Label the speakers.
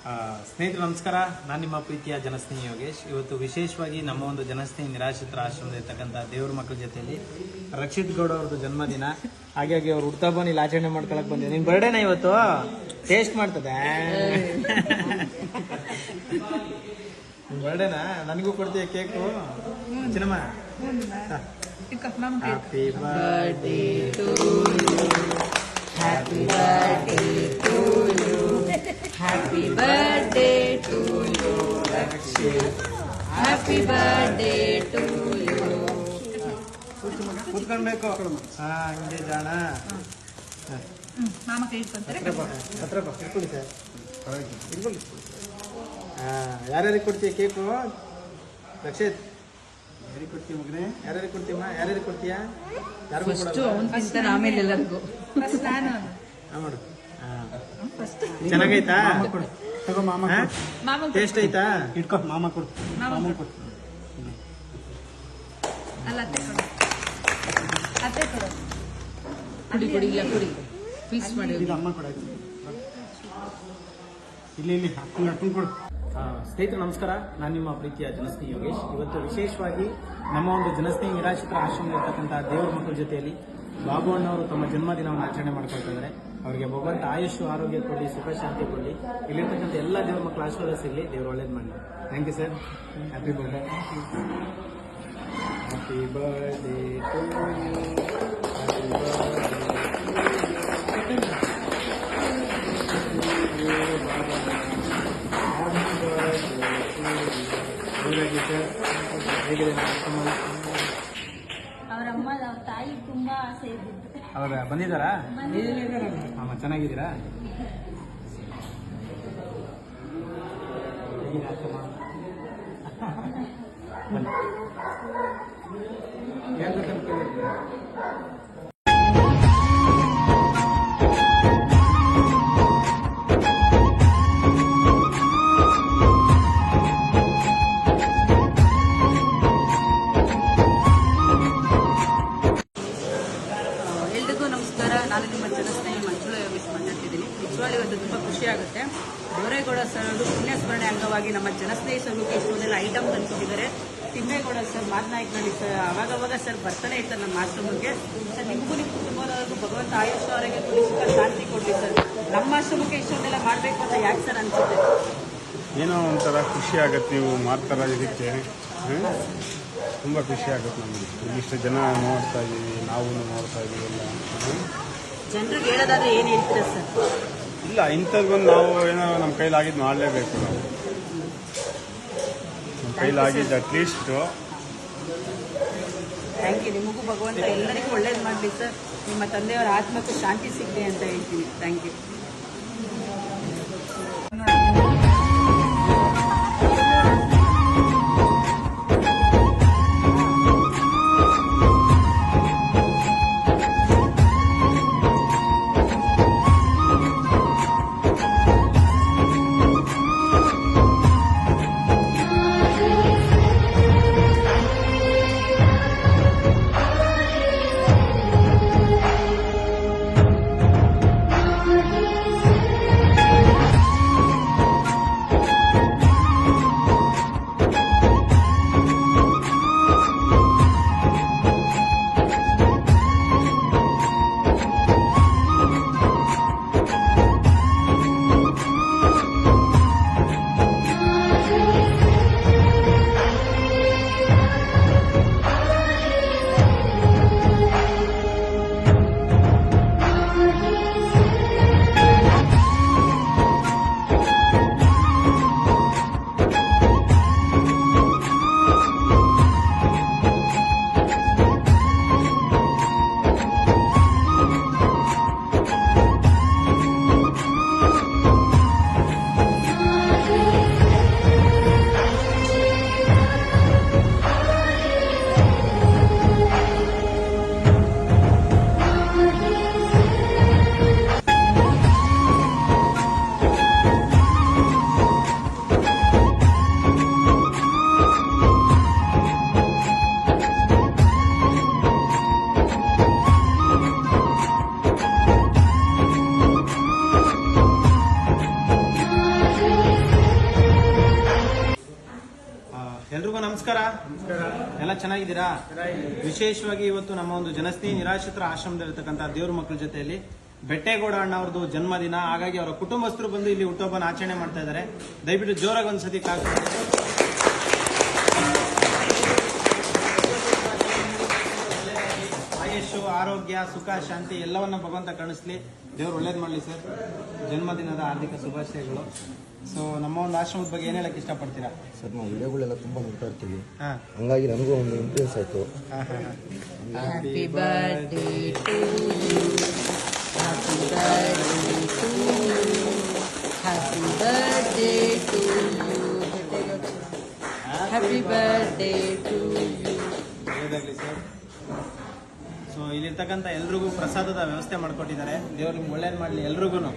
Speaker 1: ಸ್ನೇಹಿತರು ನಮಸ್ಕಾರ, ನಾನು ನಿಮ್ಮ ಪ್ರೀತಿಯ ಜನಸ್ನೇಹಿ ಯೋಗೇಶ್. ಇವತ್ತು ವಿಶೇಷವಾಗಿ ನಮ್ಮ ಒಂದು ಜನಸ್ನೇಹಿ ನಿರಾಶ್ರಿತರ ಆಶ್ರಮದ ಇರ್ತಕ್ಕಂಥ ದೇವ್ರ ಮಕ್ಕಳ ಜೊತೆಯಲ್ಲಿ ರಕ್ಷಿತ್ ಗೌಡ ಅವ್ರದ್ದು ಜನ್ಮದಿನ. ಹಾಗಾಗಿ ಅವ್ರು ಹುಡ್ತಾಬನ್ ಇಲ್ಲಿ ಆಚರಣೆ ಮಾಡ್ಕೊಳಕ್ ಬಂದಿದೆ. ನಿನ್ ಬರ್ಡೇನ ಇವತ್ತು? ಟೇಸ್ಟ್ ಮಾಡ್ತದೆ ನಿನ್ ಬರ್ಡೇನಾ? ನನಗೂ ಕೊಡ್ತೀಯ ಕೇಕು? ಚಿನ್ನಮ್ಮ, happy birthday to you, happy birthday to you, happy birthday to you Rakshit, happy birthday to you. ಕೂತ್ಕೊಳ್ಬೇಕು. ಹಂಗೆ ಜಾಣ. ಯಾರ್ಯಾರಿಗೆ ಕೊಡ್ತೀಯ ಕೇಕು ರಕ್ಷಿತ್? ಯಾರಿಗೆ ಕೊಡ್ತೀಯ ಮಗನೇ? ಯಾರ್ಯಾರಿಗೆ ಕೊಡ್ತೀಯಮ್ಮ? ಯಾರ್ಯಾರಿಗೆ ಕೊಡ್ತೀಯ? ಯಾರಿಗೂ ಆಮೇಲೆ ಎಲ್ಲರಿಗೂ ಮಾಡು. ಚೆನ್ನಾಗೈತಾ? ತಗೋ ಮಾಮ, ಟೇಸ್ಟ್ ಐತಾ? ಇಟ್ಕೋ ಮಾಮ ಕೊಡು. ಮಾಮ ಕೊಡು. ಅಮ್ಮ ಕೊಡ. ಇಲ್ಲಿ ಹಾಕೊಂಡು ಕೊಡು. ಸ್ನೇಹಿತರು ನಮಸ್ಕಾರ, ನಾನು ನಿಮ್ಮ ಪ್ರೀತಿಯ ಜನಸ್ನೇಹಿ ಯೋಗೇಶ್. ಇವತ್ತು ವಿಶೇಷವಾಗಿ ನಮ್ಮ ಒಂದು ಜನಸ್ನೇಹಿ ನಿರಾಶ್ರಿತರ ಆಶ್ರಮ ಇರ್ತಕ್ಕಂಥ ದೇವರ ಮಕ್ಕಳ ಜೊತೆಯಲ್ಲಿ ಬಾಬು ಅಣ್ಣವರು ತಮ್ಮ ಜನ್ಮದಿನವನ್ನು ಆಚರಣೆ ಮಾಡ್ಕೊಳ್ತಿದ್ದಾರೆ. ಅವರಿಗೆ ಭಗವಂತ ಆಯುಷು ಆರೋಗ್ಯ ಕೊಡಲಿ, ಸುಖ ಶಾಂತಿ ಕೊಡಲಿ. ಇಲ್ಲಿರ್ತಕ್ಕಂಥ ಎಲ್ಲ ದೇವರ ಮಕ್ಕಳ ಆಶೀರ್ವಾದ ಸಿಗಲಿ, ದೇವರು ಒಳ್ಳೇದು ಮಾಡಲಿ. Thank you sir. Happy birthday. Happy birthday to you, happy birthday. ಹೇಗಿದೆ
Speaker 2: ಅವರಮ್ಮ ತಾಯಿ ತುಂಬಾ ಆಸೆ ಇದ್ದಿದ್ದು.
Speaker 1: ಹೌದಾ? ಬಂದಿದ್ದಾರಾ? ಅಮ್ಮ ಚೆನ್ನಾಗಿದ್ದೀರಾ?
Speaker 3: ಎಲ್ರಿಗೂ ನಮಸ್ಕಾರ. ನಾನು ನಿಮ್ಮ ಜನಸ್ನೇಹಿ ಮಂಜುಳಾ ಯೋಗೇಶ್ ಮಾತಾಡ್ತಿದ್ದೀನಿ. ನಿಜವಾಗ್ಲೂ ಇವತ್ತು ತುಂಬ ಖುಷಿ ಆಗುತ್ತೆ. ಬೋರೇಗೌಡ ಸರ್ ಅವರು ಪುಣ್ಯಸ್ಮರಣೆ ಅಂಗವಾಗಿ ನಮ್ಮ ಜನಸ್ನೇಹಿ ಸಂಘಕ್ಕೆ ಇಷ್ಟೊಂದೆಲ್ಲ ಐಟಮ್ ತಂದ್ಕೊಟ್ಟಿದ್ದಾರೆ. ತಿಮ್ಮೇಗೌಡ ಸರ್ ಮಾತನಾಡಿನಲ್ಲಿ ಸರ್ ಅವಾಗವಾಗ ಸರ್ ಬರ್ತಾನೆ ಇರ್ತಾರೆ ನಮ್ಮ ಆಶ್ರಮಕ್ಕೆ. ಸರ್ ನಿಮಗೂ ನಿಮ್ಮ ಕುಟುಂಬದವರೆಗೂ ಭಗವಂತ ಆಯುಷ್ ಅವರಿಗೆ ಸುಖ ಶಾಂತಿ ಕೊಡಲಿ ಸರ್. ನಮ್ಮ ಆಶ್ರಮಕ್ಕೆ ಇಷ್ಟೊಂದೆಲ್ಲ ಮಾಡಬೇಕು ಅಂತ ಯಾಕೆ ಸರ್ ಅನ್ಸುತ್ತೆ?
Speaker 4: ಏನೋ ಒಂಥರ ಖುಷಿ ಆಗುತ್ತೆ ನೀವು ಮಾಡ್ತಾರ ಇದಕ್ಕೆ. ತುಂಬ ಖುಷಿ ಆಗುತ್ತೆ ನಮಗೆ. ಇಲ್ಲಿಷ್ಟು ಜನ ನೋಡ್ತಾ ಇದ್ದೀವಿ, ನಾವು ನೋಡ್ತಾ ಇದ್ದೀವಿ ಎಲ್ಲ.
Speaker 3: ಜನರಿಗೆ ಹೇಳೋದಾದ್ರೆ ಏನು ಹೇಳ್ತೀರಾ ಸರ್?
Speaker 4: ಇಲ್ಲ, ಇಂಥದ್ದೊಂದು ನಾವು ಏನೋ ನಮ್ಮ ಕೈಲಾಗಿದ್ದು ಮಾಡಲೇಬೇಕು. ನಾವು ನಮ್ಮ ಕೈಲಾಗಿದ್ದು ಅಟ್ಲೀಸ್ಟು.
Speaker 3: Thank you. ನಿಮಗೂ ಭಗವಂತ ಎಲ್ಲರಿಗೂ ಒಳ್ಳೇದು ಮಾಡಲಿ ಸರ್. ನಿಮ್ಮ ತಂದೆಯವರ ಆತ್ಮಕ್ಕೆ ಶಾಂತಿ ಸಿಗಲಿ ಅಂತ ಹೇಳ್ತೀನಿ. Thank you.
Speaker 1: ಎಲ್ರಿಗೂ ನಮಸ್ಕಾರ. ಎಲ್ಲ ಚೆನ್ನಾಗಿದ್ದೀರಾ? ವಿಶೇಷವಾಗಿ ಇವತ್ತು ನಮ್ಮ ಒಂದು ಜನಸ್ನೇಹಿ ನಿರಾಶ್ರಿತರ ಆಶ್ರಮದಲ್ಲಿರ್ತಕ್ಕಂಥ ದೇವ್ರ ಮಕ್ಕಳ ಜೊತೆಯಲ್ಲಿ ಬೆಟ್ಟೇಗೌಡ ಅಣ್ಣ ಅವ್ರದ್ದು ಜನ್ಮದಿನ. ಹಾಗಾಗಿ ಅವರ ಕುಟುಂಬಸ್ಥರು ಬಂದು ಇಲ್ಲಿ ಹುಟ್ಟುಹಬ್ಬನ ಆಚರಣೆ ಮಾಡ್ತಾ ಇದ್ದಾರೆ. ದಯವಿಟ್ಟು ಜೋರಾಗಿ ಒಂದ್ಸತಿ ಆಯುಷು, ಆರೋಗ್ಯ, ಸುಖ, ಶಾಂತಿ ಎಲ್ಲವನ್ನ ಭಗವಂತ ಕಾಣಿಸ್ಲಿ. ದೇವ್ರು ಒಳ್ಳೇದು ಮಾಡಲಿ ಸರ್. ಜನ್ಮದಿನದ ಹಾರ್ದಿಕ ಶುಭಾಶಯಗಳು. ಸೊ ನಮ್ಮ ಒಂದು ಆಶ್ರಮದ ಬಗ್ಗೆ ಏನ್ ಹೇಳಕ್ ಇಷ್ಟಪಡ್ತೀರಾ
Speaker 5: ಸರ್? ನಾವು ವಿಡಿಯೋಗಳೆಲ್ಲ ತುಂಬ ನೋಡ್ತಾ ಇರ್ತೀವಿ, ಹಂಗಾಗಿ ನನಗೂ ಒಂದು ಇಂಟ್ರೆಸ್ಟ್ ಆಯಿತು.
Speaker 3: Happy birthday to you, happy birthday to you, happy birthday to you, happy birthday to you.
Speaker 1: ಒಳ್ಳೇದಾಗ್ಲಿ ಸರ್. ಸೊ ಇಲ್ಲಿರ್ತಕ್ಕಂಥ ಎಲ್ರಿಗೂ ಪ್ರಸಾದದ ವ್ಯವಸ್ಥೆ ಮಾಡ್ಕೊಟ್ಟಿದ್ದಾರೆ. ದೇವ್ರು ನಿಮ್ಗೆ ಒಳ್ಳೇದು ಮಾಡಲಿ ಎಲ್ರಿಗೂ.